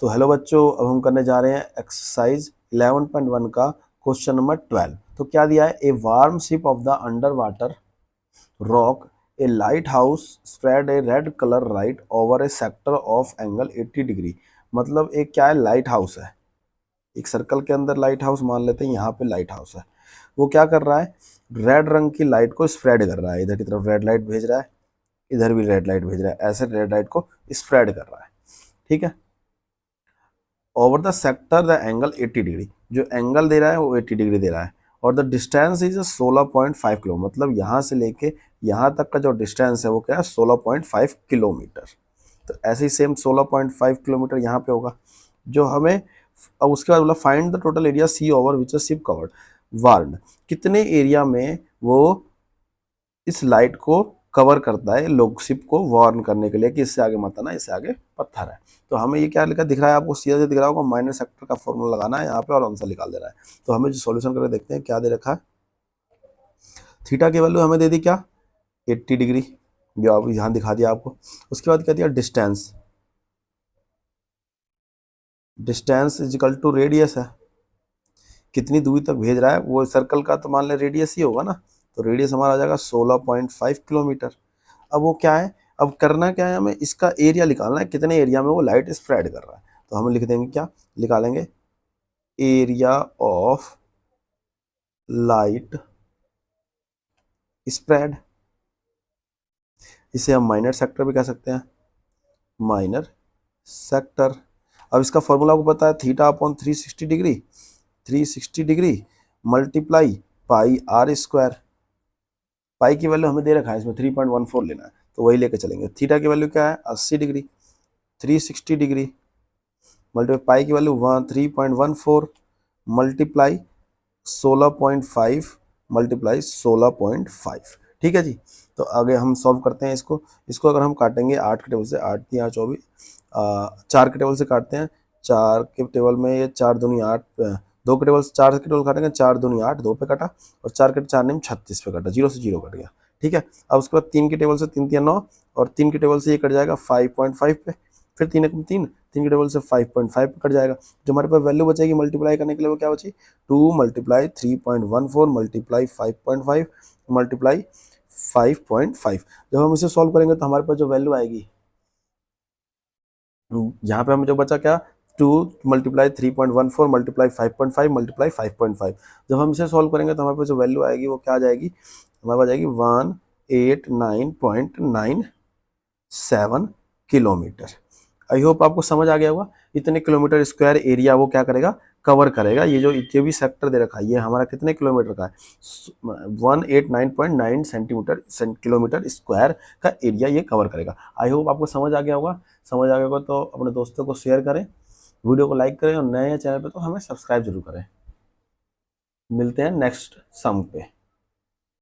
तो हेलो बच्चों, अब हम करने जा रहे हैं एक्सरसाइज 11.1 का क्वेश्चन नंबर 12। तो क्या दिया है, a warm ship of the under water rock A light house spread A red colour right over A sector of angle 80 degree. मतलब एक क्या है, लाइट हाउस है, एक सर्कल के अंदर लाइट हाउस मान लेते हैं, यहाँ पे लाइट हाउस है। वो क्या कर रहा है, रेड रंग की लाइट को स्प्रेड कर रहा है, इधर की तरफ रेड लाइट भेज रहा है, इधर भी रेड लाइट भेज रहा है, ऐसे रेड लाइट को स्प्रेड कर रहा है। ठीक है, over the sector the angle 80 degree, जो एंगल दे रहा है वो 80 डिग्री दे रहा है, और द डिस्टेंस इज 16.5 किलो, मतलब यहाँ से लेके यहाँ तक का जो डिस्टेंस है वो क्या है, 16.5 किलोमीटर। तो ऐसे ही सेम 16.5 किलोमीटर यहाँ पे होगा जो हमें। अब उसके बाद बोला find the total area sea over which ship covered ward, कितने एरिया में वो इस लाइट को कवर करता है लोग शिप को वार्न करने के लिए कि इससे आगे मत आना, इससे आगे पत्थर है। तो हमें ये क्या लिखा दिख रहा है आपको, सीधा से दिख रहा होगा, माइनर सेक्टर का फॉर्मूला लगाना है यहाँ पे और आंसर निकाल देना है। तो हमें जो सॉल्यूशन करके देखते हैं क्या दे रखा है, थीटा की वैल्यू हमें दे दी क्या, 80 डिग्री, जो आप यहाँ दिखा दिया आपको। उसके बाद क्या दिया, distance, distance is equal to radius है, कितनी दूरी तक भेज रहा है वो सर्कल का, तो मान लें रेडियस ही होगा ना, तो रेडियस हमारा आ जाएगा 16.5 किलोमीटर। अब वो क्या है, अब करना क्या है, हमें इसका एरिया निकालना है, कितने एरिया में वो लाइट स्प्रेड कर रहा है। तो हम लिख देंगे क्या, निकालेंगे एरिया ऑफ लाइट स्प्रेड, इसे हम माइनर सेक्टर भी कह सकते हैं, माइनर सेक्टर। अब इसका फॉर्मूला आपको पता है, theta upon 360 degree, 360 degree multiply pi R square. Pi की वैल्यू हमें दे रखा है, इसमें 3.14 लेना है, तो वही लेके चलेंगे। थीटा की वैल्यू क्या है, 80 डिग्री, 360 डिग्री मल्टीप्लाई पाई की वैल्यू 3.14 मल्टीप्लाई 16.5 मल्टीप्लाई 16.5। ठीक है जी। तो आगे हम सॉल्व करते हैं इसको। इसको अगर हम काटेंगे 8 के टेबल से, 8 या 24, 4 के टेबल से काटते हैं, 4 के टेबल में ये 4 दूनी 8, 2 के टेबल से 4 के टेबल काटेंगे, 4 दूनी 8, 2 पे कटा, और 4 के 4 नेम 36 पे कटा, 0 से 0 कट गया। ठीक है, अब उसके बाद 3 के टेबल से 3 3 9, और 3 के टेबल से ये कट जाएगा 5.5 पे, फिर 3 1 3, 3 के टेबल से 5.5 पे कट जाएगा। जो हमारे पास वैल्यू बचेगी मल्टीप्लाई करने के लिए वो क्या बची, 2 मल्टीप्लाई 3.14 मल्टीप्लाई 5.5 मल्टीप्लाई 5.5। जब हम इसे सॉल्व करेंगे तो हमारे पास जो वैल्यू आएगी, यहाँ पे हमें जो बचा क्या, 2 मल्टीप्लाई 3.14 मल्टीप्लाई 5.5 मल्टीप्लाई 5.5। जब हम इसे सॉल्व करेंगे तो हमारे पास जो वैल्यू आएगी वो क्या आ जाएगी, हमारे पास आएगी 189.97 किलोमीटर। आई होप आपको समझ आ गया होगा, इतने किलोमीटर स्क्वायर एरिया वो क्या करेगा, कवर करेगा। ये भी सेक्टर दे रखा है, ये हमारा कितने किलोमीटर का है, 189.9 सेंटीमीटर किलोमीटर स्क्वायर का एरिया ये कवर करेगा। आई होप आपको समझ आ गया होगा। समझ आ गया होगा तो अपने दोस्तों को शेयर करें, वीडियो को लाइक करें, और नए चैनल पे तो हमें सब्सक्राइब जरूर करें। मिलते हैं नेक्स्ट सम पे।